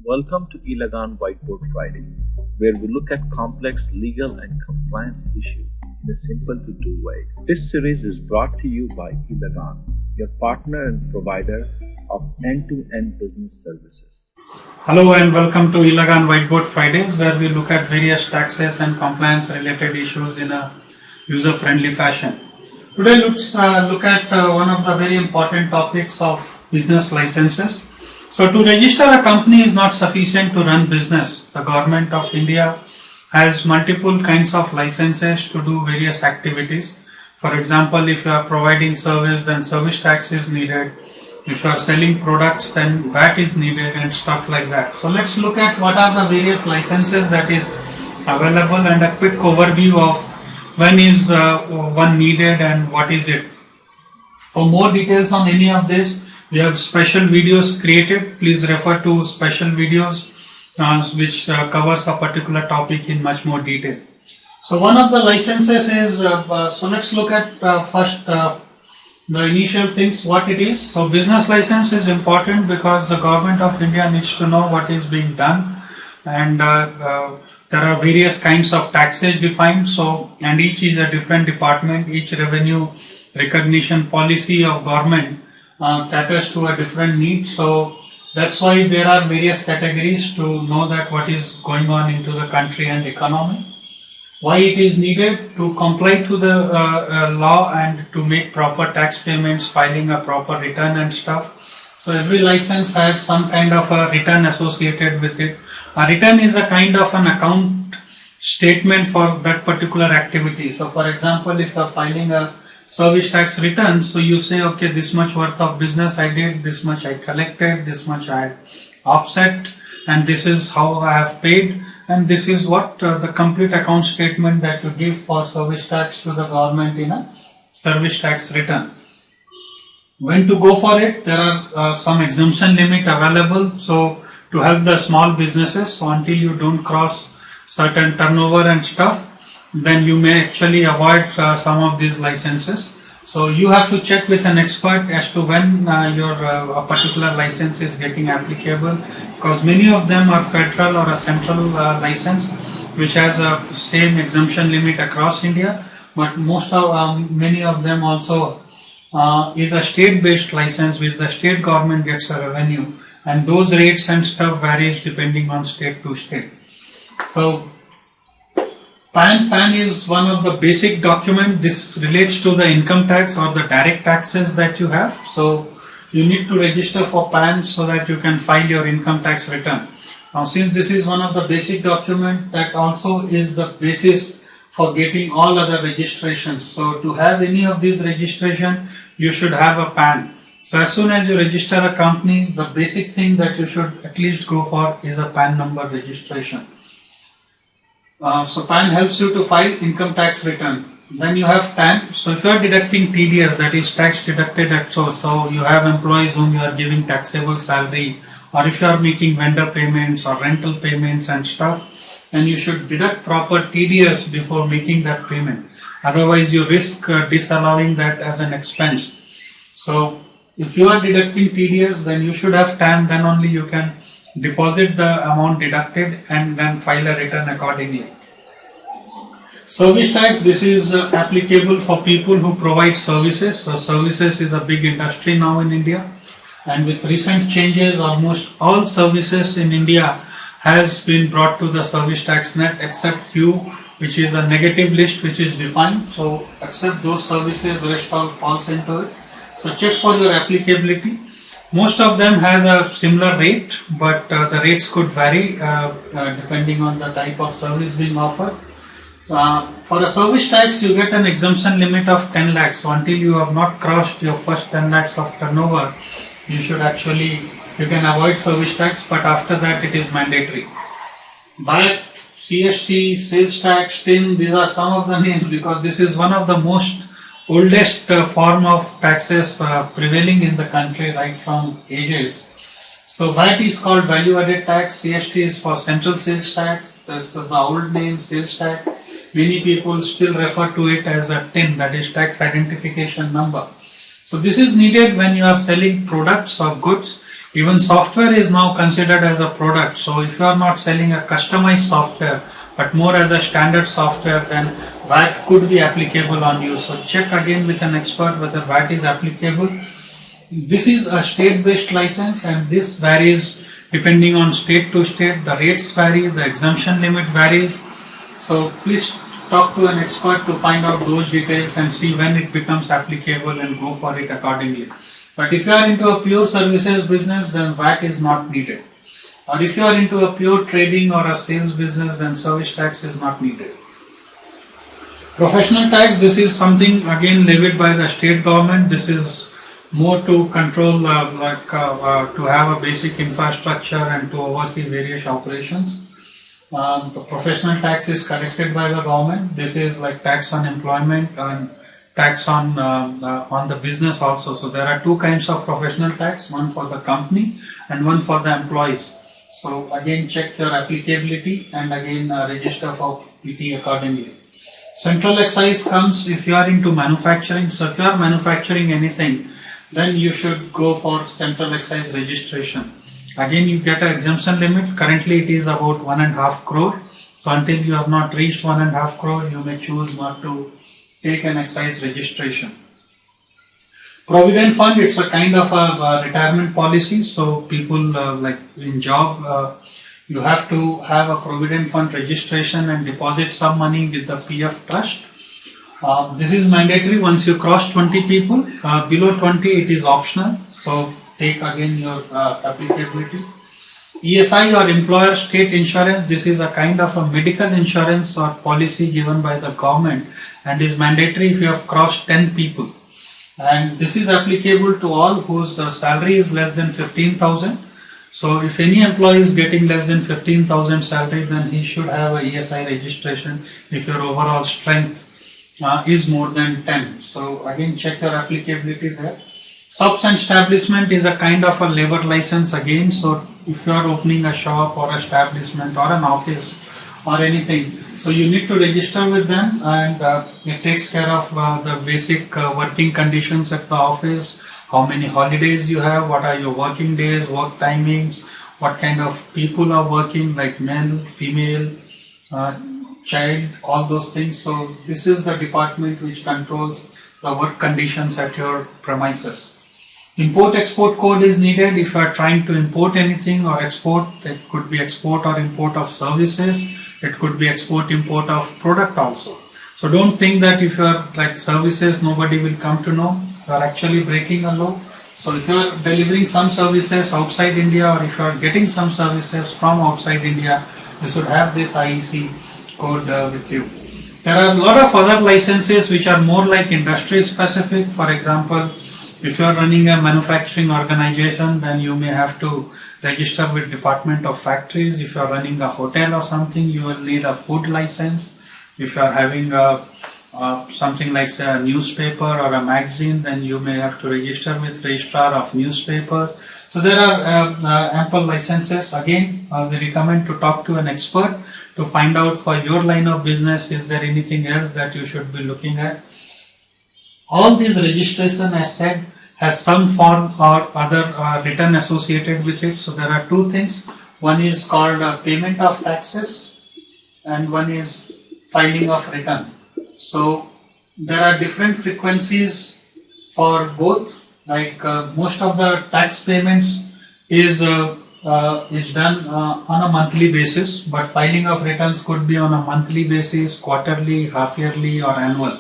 Welcome to Ilagan Whiteboard Friday, where we look at complex legal and compliance issues in a simple to do way. This series is brought to you by Ilagan, your partner and provider of end-to-end business services. Hello and welcome to Ilagan Whiteboard Fridays, where we look at various taxes and compliance related issues in a user-friendly fashion. Today let's look at one of the very important topics of business licenses. So to register a company is not sufficient to run business. The government of India has multiple kinds of licenses to do various activities. For example, if you are providing service, then service tax is needed. If you are selling products, then VAT is needed and stuff like that. So let's look at what are the various licenses that is available and a quick overview of when is one needed and what is it. For more details on any of this, we have special videos created. Please refer to special videos which covers a particular topic in much more detail. So one of the licenses is, so let's look at first the initial things, what it is. So business license is important because the government of India needs to know what is being done, and there are various kinds of taxes defined. So, and each is a different department. Each revenue recognition policy of government caters to a different need. So that's why there are various categories to know that what is going on into the country and economy. Why it is needed: to comply to the law and to make proper tax payments, filing a proper return and stuff. So every license has some kind of a return associated with it. A return is a kind of an account statement for that particular activity. So for example, if you are filing a service tax return, so you say, okay, this much worth of business I did, this much I collected, this much I offset, and this is how I have paid. And this is what the complete account statement that you give for service tax to the government in a service tax return. When to go for it? There are some exemption limit available. So to help the small businesses, so until you don't cross certain turnover and stuff, then you may actually avoid some of these licenses. So you have to check with an expert as to when your a particular license is getting applicable, because many of them are federal or a central license which has a same exemption limit across India, but many of them also is a state-based license which the state government gets a revenue, and those rates and stuff varies depending on state to state. So PAN is one of the basic document. This relates to the income tax or the direct taxes that you have. So you need to register for PAN so that you can file your income tax return. Now, since this is one of the basic document, that also is the basis for getting all other registrations. So to have any of these registration, you should have a PAN. So as soon as you register a company, the basic thing that you should at least go for is a PAN number registration. So PAN helps you to file income tax return. Then you have TAN. So if you are deducting TDS, that is tax deducted at source, so you have employees whom you are giving taxable salary, or if you are making vendor payments or rental payments and stuff, then you should deduct proper TDS before making that payment. Otherwise you risk disallowing that as an expense. So if you are deducting TDS, then you should have TAN, then only you can deposit the amount deducted and then file a return accordingly. Service tax, this is applicable for people who provide services. So services is a big industry now in India, and with recent changes, almost all services in India has been brought to the service tax net, except few, which is a negative list which is defined. So except those services, rest all falls into it. So check for your applicability. Most of them has a similar rate, but the rates could vary depending on the type of service being offered. For a service tax, you get an exemption limit of 10 lakhs. So until you have not crossed your first 10 lakhs of turnover, you can avoid service tax, but after that it is mandatory. VAT, CST, sales tax, TIN, these are some of the names because this is one of the most oldest form of taxes prevailing in the country right from ages. So VAT is called value added tax, CST is for central sales tax, this is the old name, sales tax. Many people still refer to it as a TIN, that is tax identification number. So this is needed when you are selling products or goods. Even software is now considered as a product. So if you are not selling a customized software, but more as a standard software, then VAT could be applicable on you. So check again with an expert whether VAT is applicable. This is a state-based license, and this varies depending on state to state. The rates vary, the exemption limit varies. So please talk to an expert to find out those details and see when it becomes applicable and go for it accordingly. But if you are into a pure services business, then VAT is not needed. Or if you are into a pure trading or a sales business, then service tax is not needed. Professional tax, this is something again levied by the state government. This is more to control, to have a basic infrastructure and to oversee various operations. The professional tax is collected by the government. This is like tax on employment and tax on the business also. So there are two kinds of professional tax, one for the company and one for the employees. So again, check your applicability and again register for PT accordingly. Central excise comes if you are into manufacturing. So if you are manufacturing anything, then you should go for central excise registration. Again, you get an exemption limit. Currently it is about 1.5 crore. So until you have not reached 1.5 crore, you may choose not to take an excise registration. Provident fund, it's a kind of a retirement policy. So people like in job, you have to have a provident fund registration and deposit some money with the PF trust. This is mandatory once you cross 20 people. Below 20 it is optional. So take again your applicability. ESI or employer state insurance, this is a kind of a medical insurance or policy given by the government and is mandatory if you have crossed 10 people. And this is applicable to all whose salary is less than 15,000. So if any employee is getting less than 15,000 salary, then he should have a ESI registration if your overall strength is more than 10. So again, check your applicability there. Subs and establishment is a kind of a labor license again. So if you are opening a shop or establishment or an office or anything, so you need to register with them, and it takes care of the basic working conditions at the office, how many holidays you have, what are your working days, work timings, what kind of people are working, like male, female, child, all those things. So this is the department which controls the work conditions at your premises. Import-export code is needed if you are trying to import anything or export. It could be export or import of services. It could be export-import of product also. So don't think that if you are like services, nobody will come to know. You are actually breaking a law. So if you are delivering some services outside India, or if you are getting some services from outside India, you should have this IEC code with you. There are a lot of other licenses which are more like industry specific. For example, if you are running a manufacturing organization, then you may have to register with Department of Factories. If you are running a hotel or something, you will need a food license. If you are having something like say a newspaper or a magazine, then you may have to register with Registrar of Newspapers. So there are ample licenses. Again, we recommend to talk to an expert to find out for your line of business, is there anything else that you should be looking at. All these registration, as said, has some form or other return associated with it. So there are two things. One is called payment of taxes and one is filing of return. So there are different frequencies for both. Like most of the tax payments is done on a monthly basis, but filing of returns could be on a monthly basis, quarterly, half yearly or annual.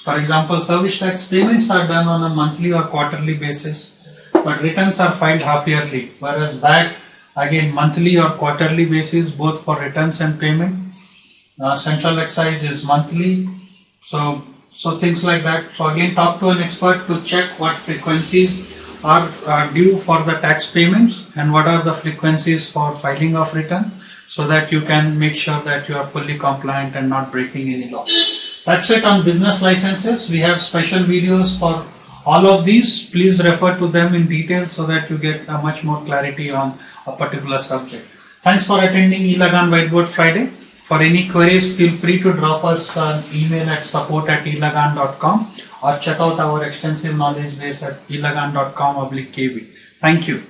For example, service tax payments are done on a monthly or quarterly basis, but returns are filed half yearly, whereas VAT again monthly or quarterly basis both for returns and payment. Central excise is monthly, so things like that. So again, talk to an expert to check what frequencies are due for the tax payments and what are the frequencies for filing of return, so that you can make sure that you are fully compliant and not breaking any law. That's it on business licenses. We have special videos for all of these. Please refer to them in detail so that you get much more clarity on a particular subject. Thanks for attending eLagan Whiteboard Friday. For any queries, feel free to drop us an email at support@elagan.com or check out our extensive knowledge base at elagan.com/kb. Thank you.